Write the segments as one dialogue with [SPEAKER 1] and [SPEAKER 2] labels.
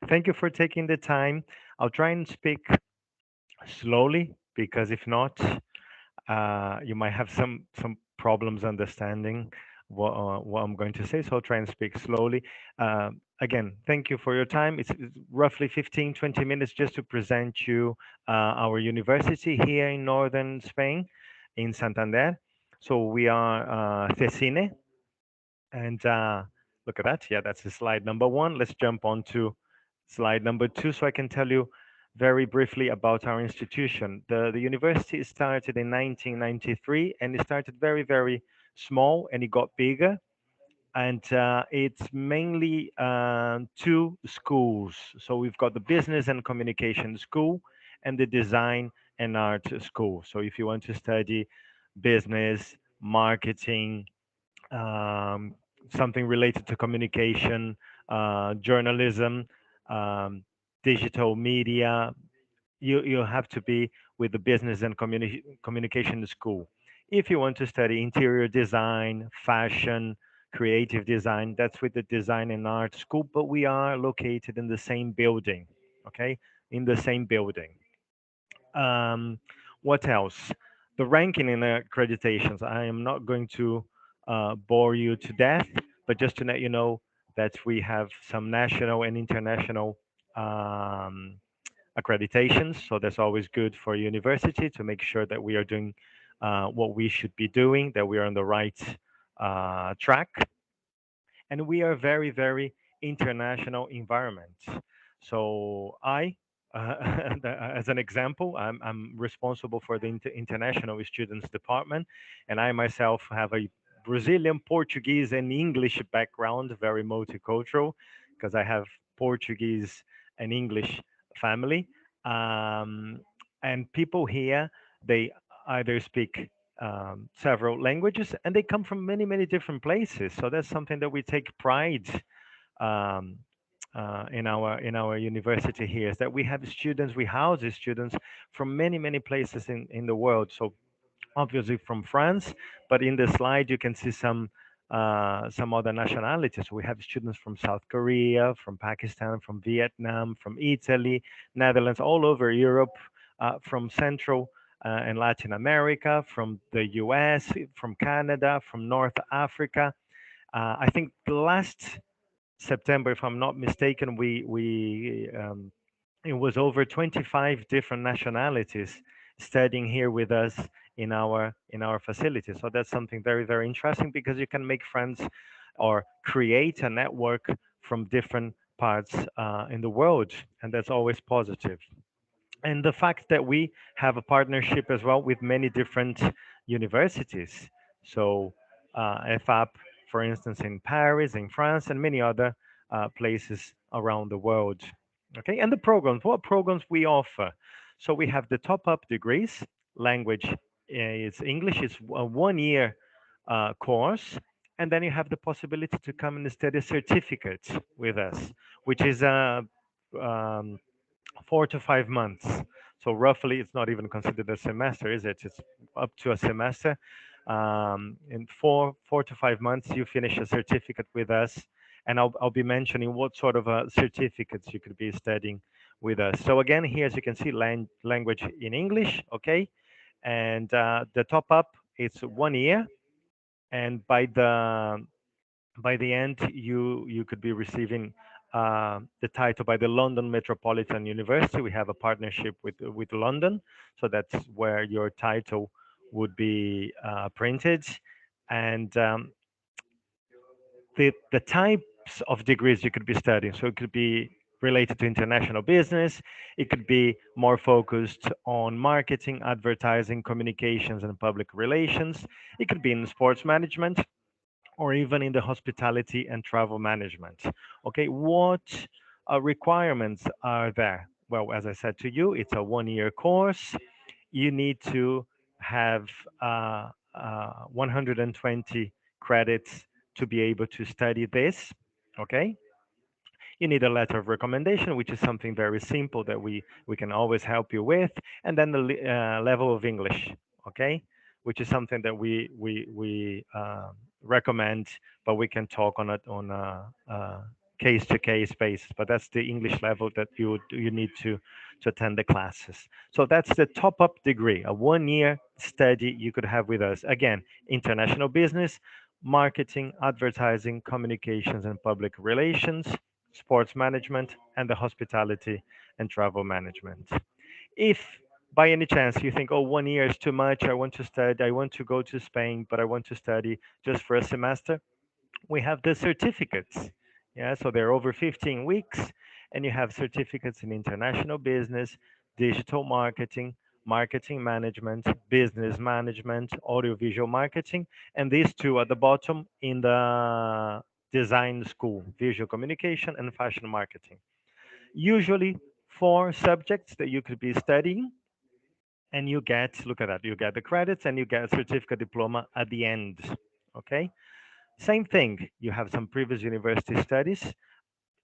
[SPEAKER 1] Thank you for taking the time. I'll try and speak slowly because if not, you might have some problems understanding what I'm going to say. So I'll try and speak slowly. Again, thank you for your time. It's roughly 15, 20 minutes just to present you our university here in northern Spain, in Santander. So we are CESINE, and look at that. Yeah, that's the slide number one. Let's jump on to slide number two so I can tell you very briefly about our institution. The university started in 1993 and it started very, very small and it got bigger. And it's mainly two schools. So we've got the business and communication school and the design and art school. So if you want to study business, marketing, um, something related to communication, journalism, um, digital media. You have to be with the business and communication school. If you want to study interior design, fashion, creative design, that's with the design and art school. But we are located in the same building. Okay, in the same building. Um, what else? The ranking in accreditations. I am not going to bore you to death, but just to let you know that we have some national and international um, accreditations. So that's always good for a university to make sure that we are doing what we should be doing, that we are on the right track, and we are very, very international environment. So as an example, I'm responsible for the international students department, and I myself have a Brazilian, Portuguese, and English background, very multicultural, because I have Portuguese and English family. Um, and people here, they either speak several languages, and they come from many, many different places. So that's something that we take pride um, in our university here, is that we have students, we house these students from many, many places in the world. So obviously from France, but in the slide you can see some other nationalities. We have students from South Korea, from Pakistan, from Vietnam, from Italy, Netherlands, all over Europe, from Central and Latin America, from the US, from Canada, from North Africa. I think the last September, if I'm not mistaken, we it was over 25 different nationalities studying here with us in our facility. So that's something very, very interesting because you can make friends or create a network from different parts in the world, and that's always positive. And the fact that we have a partnership as well with many different universities. So FAP, for instance, in Paris, in France, and many other places around the world. Okay, and the programs, what programs we offer? So we have the top-up degrees. Language is English. It's a one-year course, and then you have the possibility to come and study a certificate with us, which is a um, 4 to 5 months. So roughly, it's not even considered a semester, is it? It's up to a semester. In four to 5 months, you finish a certificate with us, and I'll be mentioning what sort of certificates you could be studying with us. So again, here as you can see, language in English, okay, and the top up it's 1 year, and by the end, you could be receiving the title by the London Metropolitan University. We have a partnership with London, so that's where your title would be printed, and the types of degrees you could be studying. So it could be related to international business. It could be more focused on marketing, advertising, communications, and public relations. It could be in sports management or even in the hospitality and travel management. Okay, what requirements are there? Well, as I said to you, it's a 1 year course. You need to have 120 credits to be able to study this. Okay, you need a letter of recommendation, which is something very simple that we can always help you with, and then the level of English. Okay, which is something that we recommend, but we can talk on a case to case basis, but that's the English level that you need to attend the classes. So that's the top up degree, a 1 year study you could have with us. Again, international business, marketing, advertising, communications and public relations, sports management, and the hospitality and travel management. If by any chance you think, oh, 1 year is too much, I want to study, I want to go to Spain, but I want to study just for a semester, we have the certificates. Yeah, so they're over 15 weeks, and you have certificates in international business, digital marketing, marketing management, business management, audiovisual marketing, and these two at the bottom in the design school, visual communication and fashion marketing. Usually four subjects that you could be studying, and you get, look at that, you get the credits and you get a certificate diploma at the end. Okay, same thing. You have some previous university studies,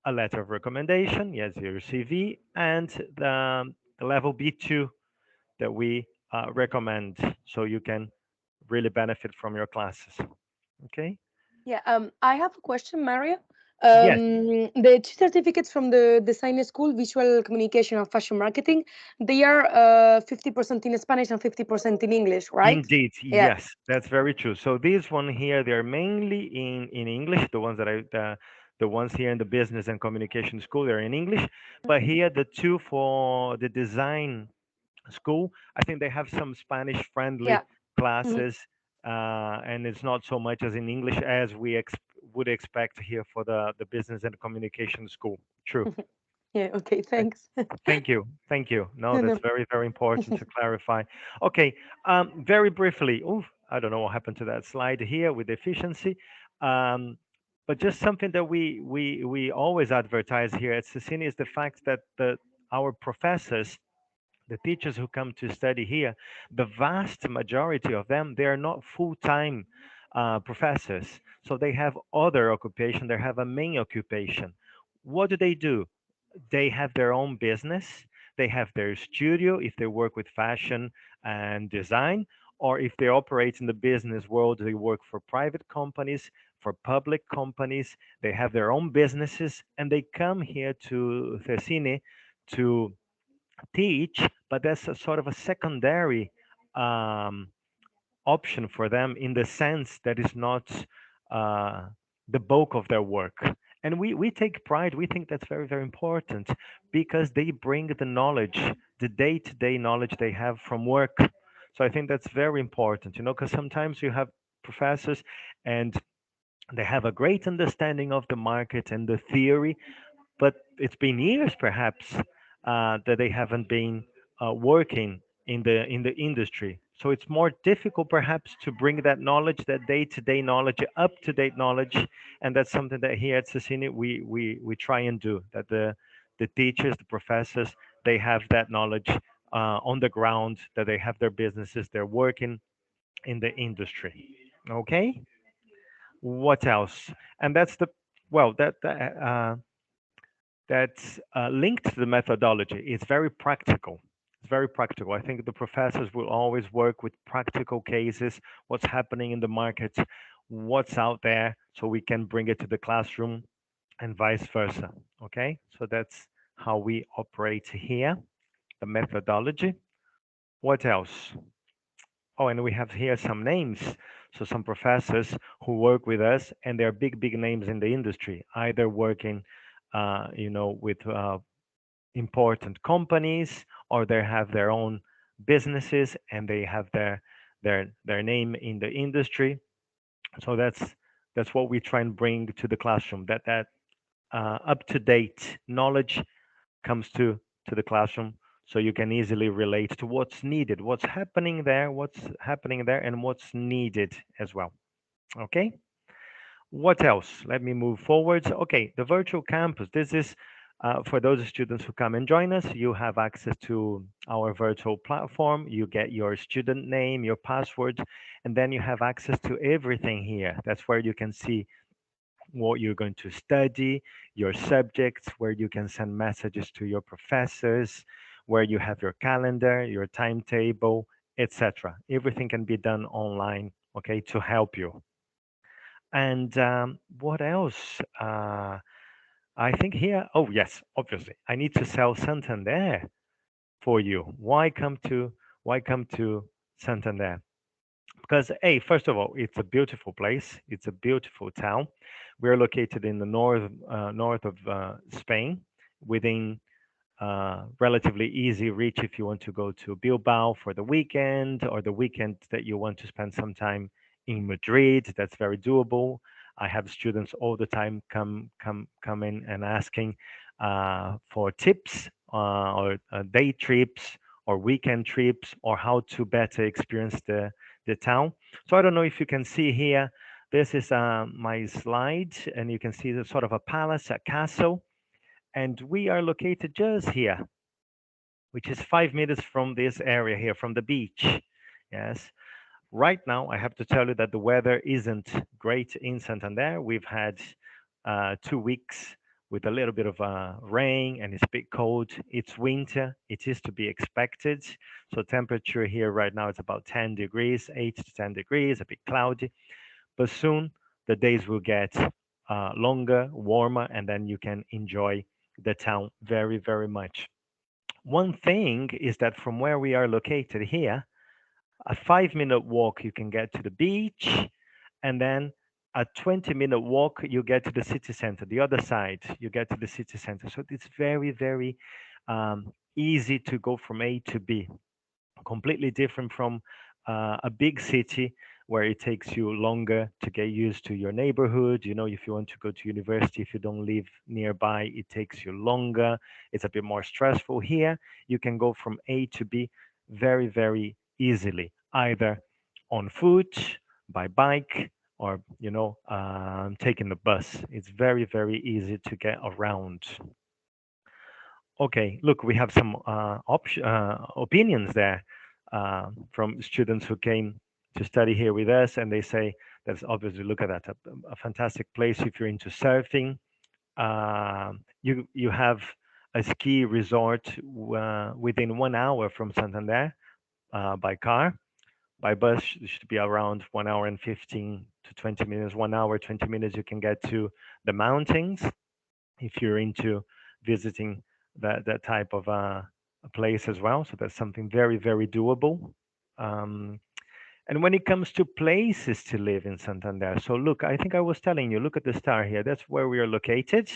[SPEAKER 1] a letter of recommendation, yes, your CV, and the level B2 that we recommend so you can really benefit from your classes. Okay?
[SPEAKER 2] Yeah, I have a question, Maria.
[SPEAKER 1] Yes,
[SPEAKER 2] The two certificates from the design school, visual communication and fashion marketing, they are 50% in Spanish and 50% in English, right?
[SPEAKER 1] indeed.
[SPEAKER 2] Yeah.
[SPEAKER 1] Yes, that's very true. So these one here, they're mainly in English. The ones that the ones here in the business and communication school, they're in English. But here, the two for the design school. I think they have some Spanish friendly
[SPEAKER 2] Yeah.
[SPEAKER 1] classes, and it's not so much as in English as we would expect here for the business and communication school. True.
[SPEAKER 2] Yeah. Okay.
[SPEAKER 1] Uh,
[SPEAKER 2] Thanks.
[SPEAKER 1] Thank you. Thank you. No,
[SPEAKER 2] No,
[SPEAKER 1] that's
[SPEAKER 2] no.
[SPEAKER 1] very, very important to clarify. Okay. Very briefly. Oof, I don't know what happened to that slide here with efficiency. Um, but just something that we always advertise here at CESINE is the fact that our professors, the teachers who come to study here, the vast majority of them, they are not full-time professors. So they have other occupation. They have a main occupation. What do? They have their own business. They have their studio if they work with fashion and design, or if they operate in the business world, they work for private companies, for public companies. They have their own businesses, and they come here to Cecine to teach, but that's a sort of a secondary um, option for them in the sense that is not uh, the bulk of their work. And we take pride, we think that's very, very important because they bring the knowledge, the day to day knowledge they have from work. So I think that's very important, because sometimes you have professors and they have a great understanding of the market and the theory, but it's been years perhaps that they haven't been working in the industry. So it's more difficult perhaps to bring that knowledge, that day-to-day knowledge, up-to-date knowledge, and that's something that here at Cecini we try and do. That the teachers, the professors, they have that knowledge on the ground, that they have their businesses, they're working in the industry. Okay, what else? And that's the well that's linked to the methodology. It's very practical. It's very practical. I think the professors will always work with practical cases, what's happening in the market, what's out there, so we can bring it to the classroom and vice versa. Okay, so that's how we operate here, the methodology. What else? Oh, and we have here some names. So some professors who work with us, and they're big, big names in the industry, either working, with important companies, or they have their own businesses and they have their name in the industry. So that's what we try and bring to the classroom. That up to date knowledge comes to the classroom, so you can easily relate to what's needed, what's happening there, and what's needed as well. Okay. What else? Let me move forwards. Okay, the virtual campus. This is for those students who come and join us. You have access to our virtual platform. You get your student name, your password, and then you have access to everything here. That's where you can see what you're going to study, your subjects, where you can send messages to your professors, where you have your calendar, your timetable, etc. Everything can be done online, okay, to help you. And what else? I think here, oh yes, obviously, I need to sell Santander for you. Why come to Santander? Because hey, first of all, it's a beautiful place. It's a beautiful town. We're located in the north of Spain, within relatively easy reach if you want to go to Bilbao for the weekend, or the weekend that you want to spend some time in Madrid. That's very doable. I have students all the time come in and asking for tips or day trips or weekend trips, or how to better experience the town. So I don't know if you can see here. This is my slide, and you can see the sort of a palace, a castle, and we are located just here, which is 5 minutes from this area here, from the beach. Yes. Right now, I have to tell you that the weather isn't great in Santander. We've had 2 weeks with a little bit of rain, and it's a bit cold. It's winter. It is to be expected. So temperature here right now is about 10 degrees, 8 to 10 degrees, a bit cloudy. But soon the days will get longer, warmer, and then you can enjoy the town very, very much. One thing is that from where we are located here, a 5 minute walk you can get to the beach, and then a 20-minute walk you get to the city center. The other side, you get to the city center. So it's very, very easy to go from A to B, completely different from a big city where it takes you longer to get used to your neighborhood. You know, if you want to go to university, if you don't live nearby, it takes you longer. It's a bit more stressful. Here, you can go from A to B very, very easily, either on foot, by bike, or taking the bus. It's very, very easy to get around. Okay, look, we have some opinions there from students who came to study here with us, and they say that's obviously, look at that, a fantastic place if you're into surfing. You have a ski resort within 1 hour from Santander by car. By bus, it should be around 1 hour and 15 to 20 minutes. 1 hour, 20 minutes, you can get to the mountains if you're into visiting that type of a place as well. So that's something very, very doable. Um, and when it comes to places to live in Santander, so look, I think I was telling you, look at the star here. That's where we are located.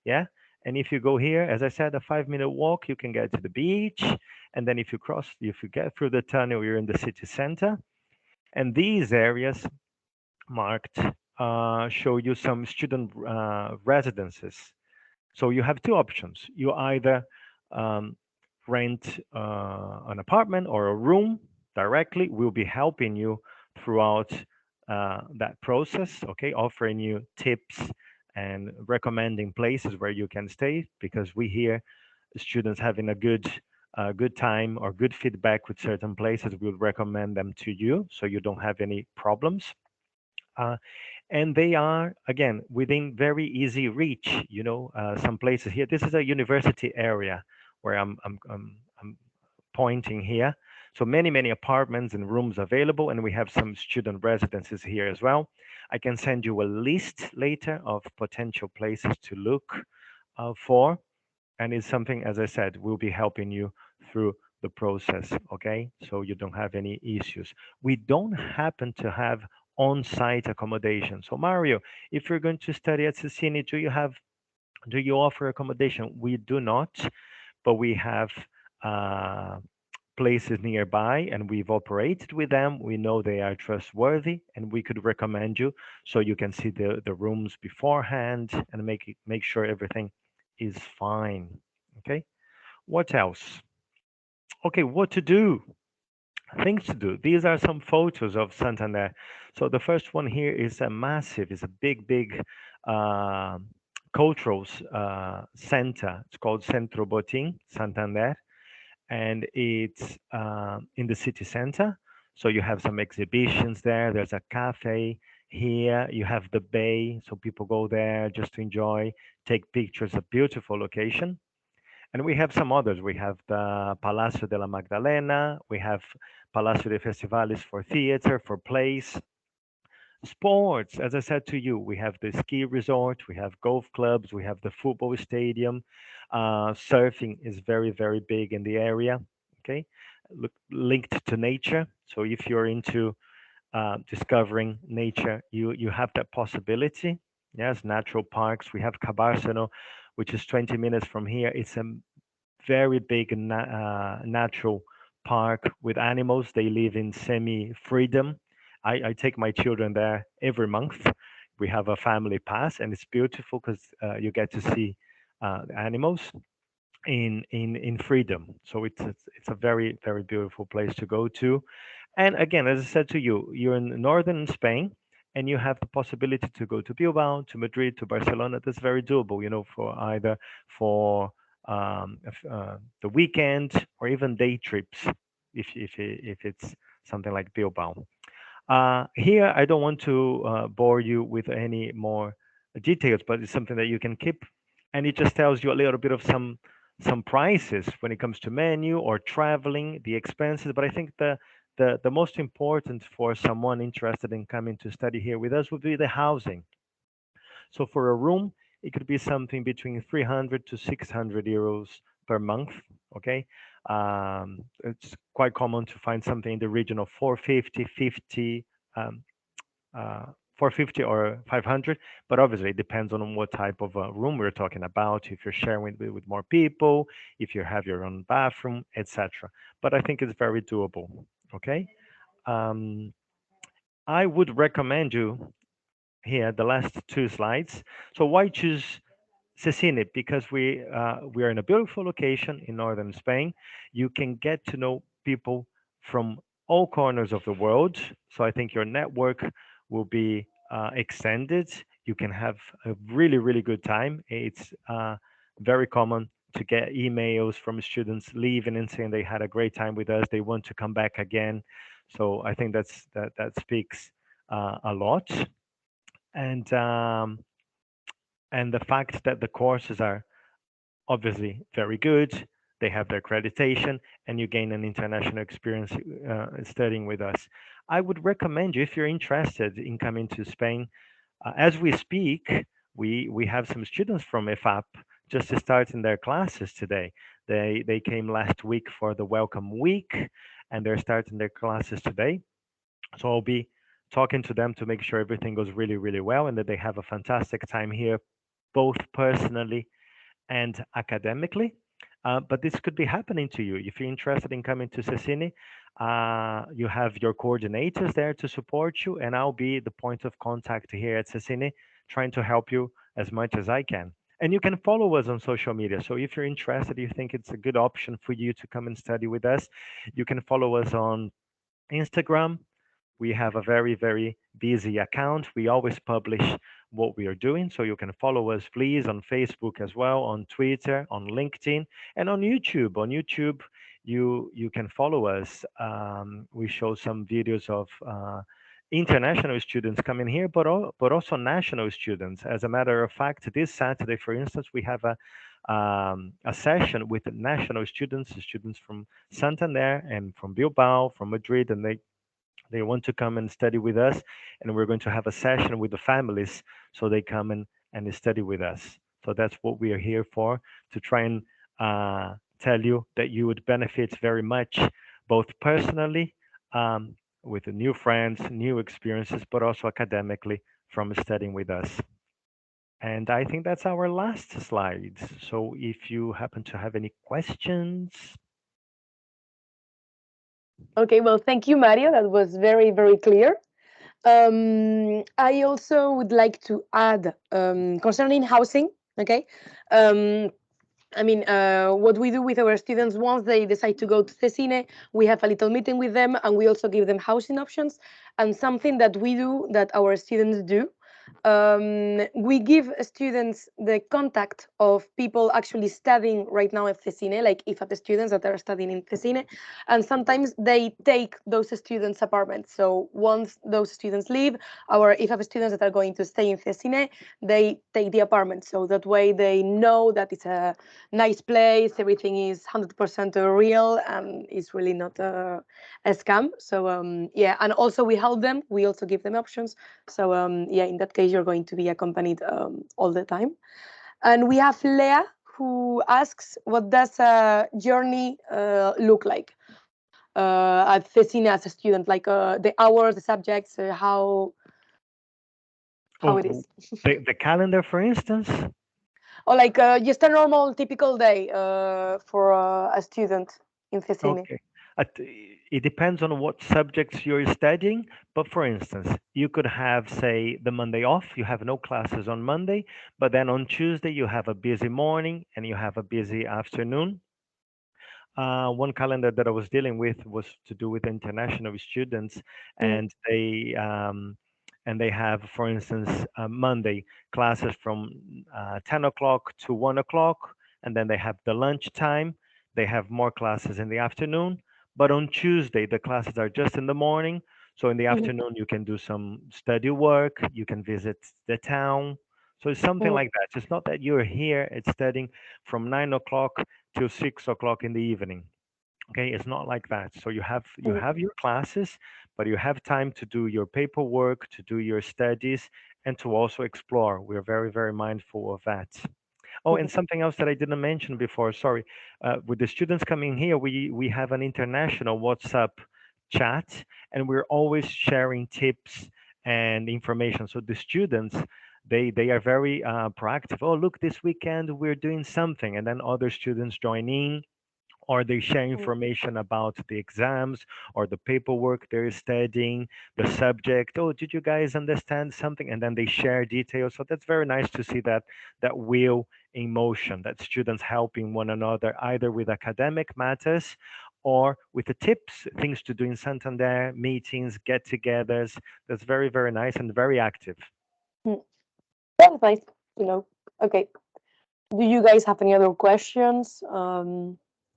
[SPEAKER 1] Yeah. And if you go here, as I said, a 5 minute walk, you can get to the beach. And then if you get through the tunnel, you're in the city center. And these areas marked show you some student residences. So you have two options. You either um, rent an apartment or a room directly. We'll be helping you throughout that process, okay, offering you tips and recommending places where you can stay, because we hear students having a good time or good feedback with certain places. We'll recommend them to you so you don't have any problems. Uh, and they are again within very easy reach. Some places here. This is a university area where I'm pointing here. So many apartments and rooms available, and we have some student residences here as well. I can send you a list later of potential places to look for, and it's something, as I said, we'll be helping you through the process, okay? So you don't have any issues. We don't happen to have on-site accommodation. So Mario, if you're going to study at CESINE, do you offer accommodation? We do not, but we have uh, places nearby, and we've operated with them. We know they are trustworthy, and we could recommend you so you can see the rooms beforehand and make sure everything is fine. Okay. What else? Okay, what to do? Things to do. These are some photos of Santander. So the first one here is a massive, is a big uh, cultural center. It's called Centro Botín Santander, and it's in the city center. So you have some exhibitions there. There's a cafe here. You have the bay, so people go there just to enjoy, take pictures. A beautiful location. And we have some others. We have the Palacio de la Magdalena. We have Palacio de Festivales for theater, for plays. Sports, as I said to you, we have the ski resort, we have golf clubs, we have the football stadium. Surfing is very, very big in the area. Okay, linked to nature. So if you're into discovering nature, you have that possibility. Yes, natural parks. We have Cabárceno, which is 20 minutes from here. It's a very big natural park with animals. They live in semi freedom. I take my children there every month. We have a family pass, and it's beautiful because you get to see the animals in freedom. So it's a very very beautiful place to go to. And again, as I said to you, you're in northern Spain, and you have the possibility to go to Bilbao, to Madrid, to Barcelona. That's very doable, for either for the weekend or even day trips, if it's something like Bilbao. Here, I don't want to bore you with any more details, but it's something that you can keep, and it just tells you a little bit of some prices when it comes to menu or traveling, the expenses. But I think the most important for someone interested in coming to study here with us would be the housing. So for a room, it could be something between 300 to 600 euros per month. Okay, it's quite common to find something in the region of 450, 50, um, 450 or 500, but obviously it depends on what type of room we're talking about, if you're sharing with more people, if you have your own bathroom, etc. But I think it's very doable. Okay, um, I would recommend you here the last two slides. So why choose CESINE? Because we are in a beautiful location in northern Spain. You can get to know people from all corners of the world. So I think your network will be extended. You can have a really really good time. It's very common to get emails from students leaving and saying they had a great time with us. They want to come back again. So I think that speaks a lot. And the fact that the courses are obviously very good. They have their accreditation, and you gain an international experience studying with us. I would recommend you, if you're interested in coming to Spain. As we speak, we have some students from EFAP just starting their classes today. They came last week for the welcome week, and they're starting their classes today. So I'll be talking to them to make sure everything goes really, really well, and that they have a fantastic time here, both personally and academically. But this could be happening to you. If you're interested in coming to CESINE, you have your coordinators there to support you, and I'll be the point of contact here at CESINE, trying to help you as much as I can. And you can follow us on social media. So if you're interested, you think it's a good option for you to come and study with us, you can follow us on Instagram. We have a very, very busy account. We always publish what we are doing. So you can follow us, please, on Facebook as well, on Twitter, on LinkedIn, and on YouTube. On YouTube, you can follow us. We show some videos of international students coming here, but also national students. As a matter of fact, this Saturday, for instance, we have a session with national students from Santander and from Bilbao, from Madrid, and they want to come and study with us, and we're going to have a session with the families so they come and study with us. So that's what we are here for, to try and tell you that you would benefit very much, both personally, with the new friends, new experiences, but also academically from studying with us. And I think that's our last slide. So if you happen to have any questions.
[SPEAKER 2] Okay, well, thank you, Mario. That was very, very clear. I also would like to add concerning housing. Okay. Um, I mean, what we do with our students once they decide to go to CESINE, we have a little meeting with them, and we also give them housing options. And something that we do that our students do We give students the contact of people actually studying right now at CESINE, like IFAP students that are studying in CESINE, and sometimes they take those students' apartments. So once those students leave, our IFAP students that are going to stay in CESINE, they take the apartment. So that way they know that it's a nice place, everything is 100% real, and it's really not a scam. So yeah, and also we help them. We also give them options. So yeah, in that case, you're going to be accompanied all the time. And we have Lea, who asks, what does a journey look like at Cecina as a student? Like the hours, the subjects, how it is.
[SPEAKER 1] Oh, the calendar, for instance.
[SPEAKER 2] Or like just a normal, typical day for a student in Cecine.
[SPEAKER 1] Okay. It depends on what subjects you're studying. But for instance, you could have, say, the Monday off. You have no classes on Monday, but then on Tuesday you have a busy morning and you have a busy afternoon. One calendar that I was dealing with was to do with international students,
[SPEAKER 2] Mm,
[SPEAKER 1] and they have, for instance, Monday classes from 10 o'clock to 1 o'clock, and then they have the lunch time. They have more classes in the afternoon, but on Tuesday the classes are just in the morning. So in the
[SPEAKER 2] mhm,
[SPEAKER 1] afternoon you can do some study work, you can visit the town. So it's something
[SPEAKER 2] mhm,
[SPEAKER 1] like that. It's not that you're here, it's studying from 9 o'clock till 6 o'clock in the evening. Okay, it's not like that. So you
[SPEAKER 2] mhm,
[SPEAKER 1] have your classes, but you have time to do your paperwork, to do your studies, and to also explore. We're very, very mindful of that. Oh, and
[SPEAKER 2] mhm,
[SPEAKER 1] something else that I didn't mention before, sorry. With the students coming here, we have an international WhatsApp chat, and we're always sharing tips and information. So the students, they are very proactive. Oh, look, this weekend we're doing something, and then other students join in, or they share
[SPEAKER 2] mhm,
[SPEAKER 1] information about the exams or the paperwork they're studying, the subject. Oh, did you guys understand something? And then they share details. So that's very nice to see that wheel in motion, that students helping one another either with academic matters or with the tips, things to do in Santander, meetings, get-togethers. That's very, very nice and very active.
[SPEAKER 2] mhm. That's nice to know. Okay. Do you guys have any other questions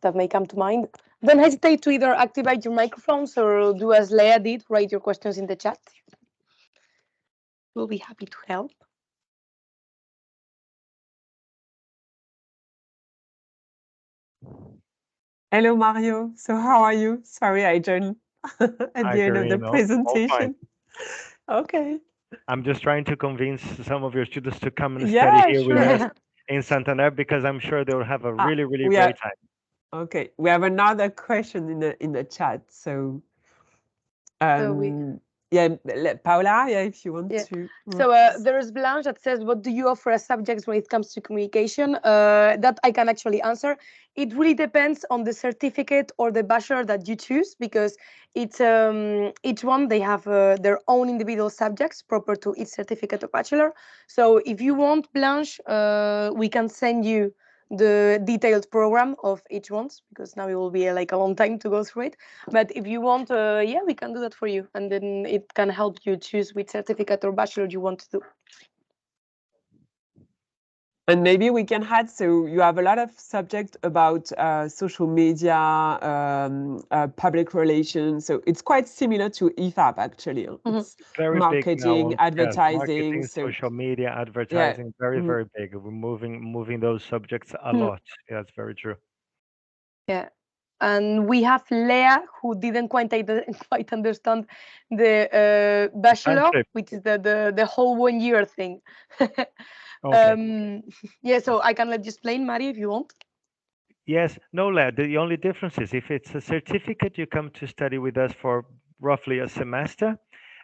[SPEAKER 2] that may come to mind? Don't hesitate to either activate your microphones or do as Leah did, write your questions in the chat. We'll be happy to help.
[SPEAKER 3] Hello, Mario. So how are you? Sorry, I joined at
[SPEAKER 1] Hi,
[SPEAKER 3] the end of the
[SPEAKER 1] Karine. All fine.
[SPEAKER 3] presentation. Okay.
[SPEAKER 1] I'm just trying to convince some of your students to come and study
[SPEAKER 3] Yeah,
[SPEAKER 1] here with us
[SPEAKER 3] sure.
[SPEAKER 1] in Santander because I'm sure they'll have a
[SPEAKER 3] Ah,
[SPEAKER 1] really, really
[SPEAKER 3] we are
[SPEAKER 1] great time.
[SPEAKER 3] okay. We have another question in the chat. So,
[SPEAKER 2] We
[SPEAKER 3] yeah, Paula, yeah, if you want
[SPEAKER 2] Yeah.
[SPEAKER 3] to
[SPEAKER 2] So
[SPEAKER 3] rephrase.
[SPEAKER 2] there is Blanche that says, "What do you offer as subjects when it comes to communication?" That I can actually answer. It really depends on the certificate or the bachelor that you choose because it's each one they have their own individual subjects proper to each certificate or bachelor. So if you want, Blanche, we can send you the detailed program of each ones because now it will be like a long time to go through it. But if you want, yeah, we can do that for you, and then it can help you choose which certificate or bachelor you want to do.
[SPEAKER 3] And maybe we can add, so you have a lot of subject about social media, public relations. So it's quite similar to EFAP actually.
[SPEAKER 2] Mhm.
[SPEAKER 3] It's
[SPEAKER 1] Very big
[SPEAKER 3] marketing,
[SPEAKER 1] now. Yes,
[SPEAKER 3] advertising.
[SPEAKER 1] marketing,
[SPEAKER 3] So
[SPEAKER 1] social media,
[SPEAKER 3] yeah.
[SPEAKER 1] advertising, very,
[SPEAKER 3] Mm.
[SPEAKER 1] very big. We're moving those subjects a
[SPEAKER 2] Mhm.
[SPEAKER 1] lot. Yeah, that's very true.
[SPEAKER 2] Yeah. And we have Leah, who didn't quite, quite understand the
[SPEAKER 1] The time
[SPEAKER 2] bachelor,
[SPEAKER 1] shift.
[SPEAKER 2] which is the whole 1 year thing.
[SPEAKER 1] Okay.
[SPEAKER 2] Yeah, so I can let you explain, Mari, if you want.
[SPEAKER 1] Yes, no, lad. The only difference is if it's a certificate, you come to study with us for roughly a semester,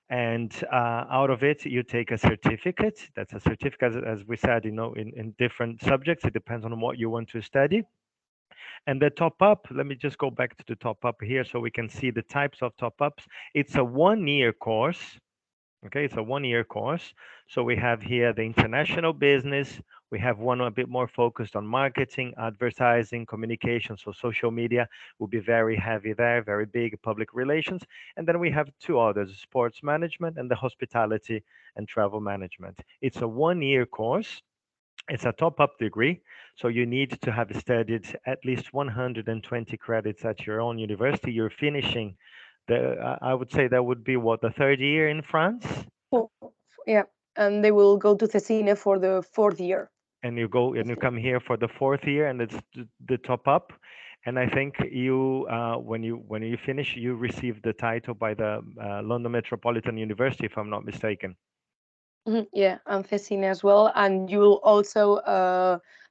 [SPEAKER 1] and out of it you take a certificate. That's a certificate, as we said, in different subjects. It depends on what you want to study. And the top up, let me just go back to the top up here so we can see the types of top ups. It's a 1 year course. Okay, it's a 1 year course. So we have here the international business, We have one a bit more focused on marketing, advertising, communication. So social media will be very heavy there, very big, public relations. And then we have two others, sports management and the hospitality and travel management. It's a 1 year course. It's a top-up degree, so you need to have studied at least 120 credits at your own university. You're finishing I would say that would be what, the third year in France,
[SPEAKER 2] Yeah, and they will go to CESINE for the fourth year.
[SPEAKER 1] and you go and you come here for the fourth year, and it's the top up. And I think you, when you finish, you receive the title by the London Metropolitan University, if I'm not mistaken.
[SPEAKER 2] Yeah, and CESINE as well, and you will also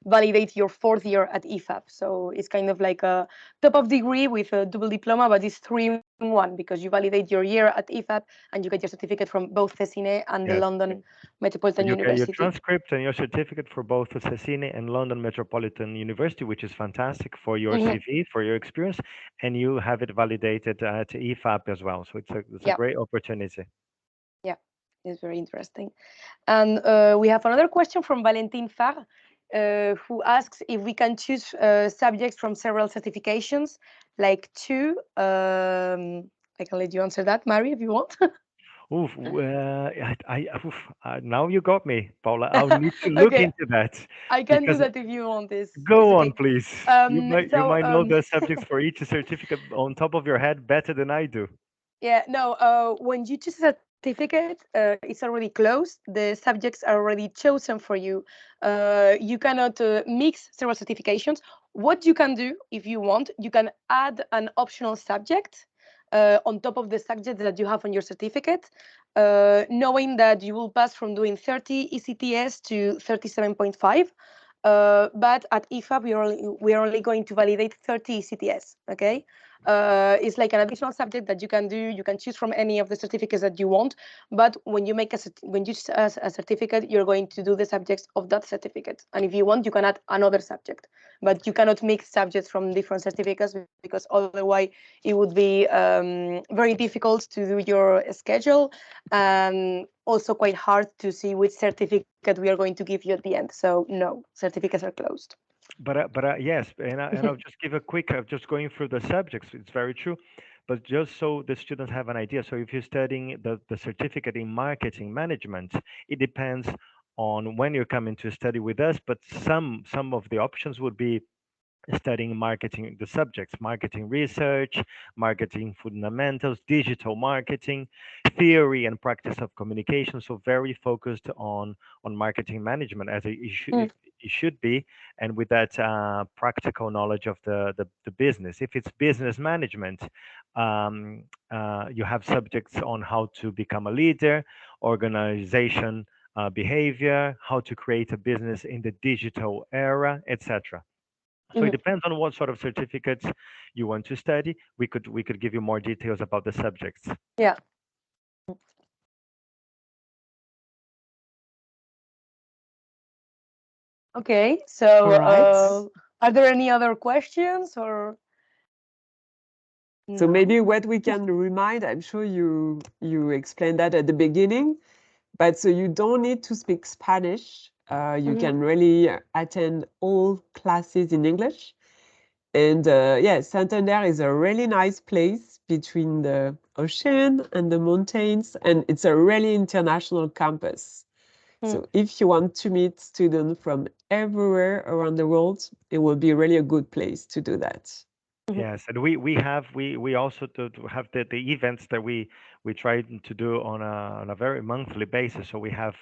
[SPEAKER 2] validate your fourth year at IFAB. So it's kind of like a top of degree with a double diploma, but it's 3-in-1 because you validate your year at IFAB and you get your certificate from both CESINE and the
[SPEAKER 1] Yes.
[SPEAKER 2] London
[SPEAKER 1] So
[SPEAKER 2] Metropolitan
[SPEAKER 1] you get your
[SPEAKER 2] University.
[SPEAKER 1] transcript and your certificate for both the CESINE and London Metropolitan University, which is fantastic for your
[SPEAKER 2] Hmm.
[SPEAKER 1] CV, for your experience, and you have it validated at EFAP as well. So it's a
[SPEAKER 2] Yeah,
[SPEAKER 1] great opportunity.
[SPEAKER 2] yeah, it's very interesting. And we have another question from Valentin Farr, who asks if we can choose subjects from several certifications, like two. I can let you answer that, Mary, if you want.
[SPEAKER 1] Oof, oof, now you got me, Paula. I'll need to look
[SPEAKER 2] Okay,
[SPEAKER 1] into that
[SPEAKER 2] I can do
[SPEAKER 1] because
[SPEAKER 2] that if you want. It's
[SPEAKER 1] go on,
[SPEAKER 2] okay.
[SPEAKER 1] please. You
[SPEAKER 2] So
[SPEAKER 1] might know the subjects for each certificate on top of your head better than I do.
[SPEAKER 2] yeah, no. When you choose a certificate, it's already closed. The subjects are already chosen for you. You cannot mix several certifications. What you can do, if you want, you can add an optional subject on top of the subject that you have on your certificate, knowing that you will pass from doing 30 ECTS to 37.5. But at IFAB, we are only going to validate 30 ECTS. Okay, it's like an additional subject that you can do. You can choose from any of the certificates that you want. But when you make when you choose a certificate, you're going to do the subjects of that certificate. And if you want, you can add another subject. But you cannot mix subjects from different certificates because otherwise it would be very difficult to do your schedule, and also quite hard to see which certificate we are going to give you at the end. So no, certificates are closed.
[SPEAKER 1] But yes, and I'll just give a quick. Just going through the subjects. It's very true, but just so the students have an idea. So if you're studying the certificate in marketing management, it depends on when you're coming to study with us. But some of the options would be studying marketing, the subjects, marketing research, marketing fundamentals, digital marketing, theory and practice of communication. So very focused on marketing management, as it should be, and with that practical knowledge of the business. If it's business management, you have subjects on how to become a leader, organization behavior, how to create a business in the digital era, etc. So it
[SPEAKER 2] Mhm.
[SPEAKER 1] depends on what sort of certificates you want to study. We could give you more details about the subjects.
[SPEAKER 2] Yeah. Okay.
[SPEAKER 3] All
[SPEAKER 2] So,
[SPEAKER 3] right.
[SPEAKER 2] are there any other questions or
[SPEAKER 3] So
[SPEAKER 2] no?
[SPEAKER 3] maybe what we can remind, I'm sure you explained that at the beginning, but so you don't need to speak Spanish. You
[SPEAKER 2] Mhm.
[SPEAKER 3] can really attend all classes in English. And yeah, Santander is a really nice place between the ocean and the mountains, and it's a really international campus.
[SPEAKER 2] Mm.
[SPEAKER 3] So if you want to meet students from everywhere around the world, it will be really a good place to do that.
[SPEAKER 2] Mhm.
[SPEAKER 1] Yes, and we also to have the events that we try to do on a very monthly basis. So we have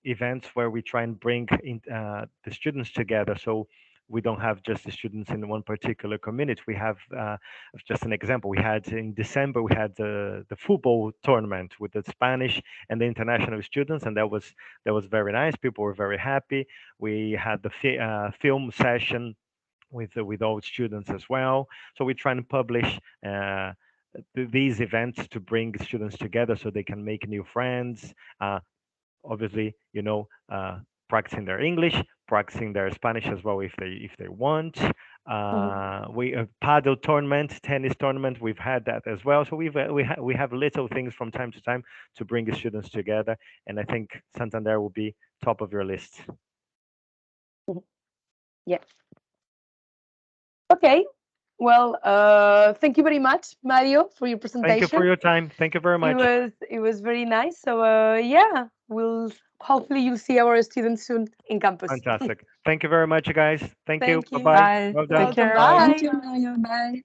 [SPEAKER 1] events where we try and bring in the students together. So we don't have just the students in one particular community. We have just an example. We had in December we had the football tournament with the Spanish and the international students, and that was very nice. People were very happy. We had the film session with all students as well. So we try and publish these events to bring students together so they can make new friends. Obviously, practicing their English, practicing their Spanish as well if they want.
[SPEAKER 2] Mhm.
[SPEAKER 1] We paddle tournament, tennis tournament. We've had that as well. So we have little things from time to time to bring the students together, and I think Santander will be top of your list.
[SPEAKER 2] Yeah. Okay. Well, thank you very much, Mario, for your
[SPEAKER 1] Thank you for
[SPEAKER 2] presentation.
[SPEAKER 1] your time. Thank you very
[SPEAKER 2] It
[SPEAKER 1] much.
[SPEAKER 2] was it was very nice. So yeah, we'll hopefully you'll see our students soon in campus.
[SPEAKER 1] Fantastic. Thank you very much, guys. Thank you.
[SPEAKER 2] Thank
[SPEAKER 1] Bye
[SPEAKER 2] you.
[SPEAKER 1] bye.
[SPEAKER 3] Bye.
[SPEAKER 1] Well
[SPEAKER 3] Take
[SPEAKER 1] done.
[SPEAKER 2] Welcome.
[SPEAKER 3] care.
[SPEAKER 1] Bye.
[SPEAKER 2] Bye.
[SPEAKER 4] Thank you, Mario. Bye.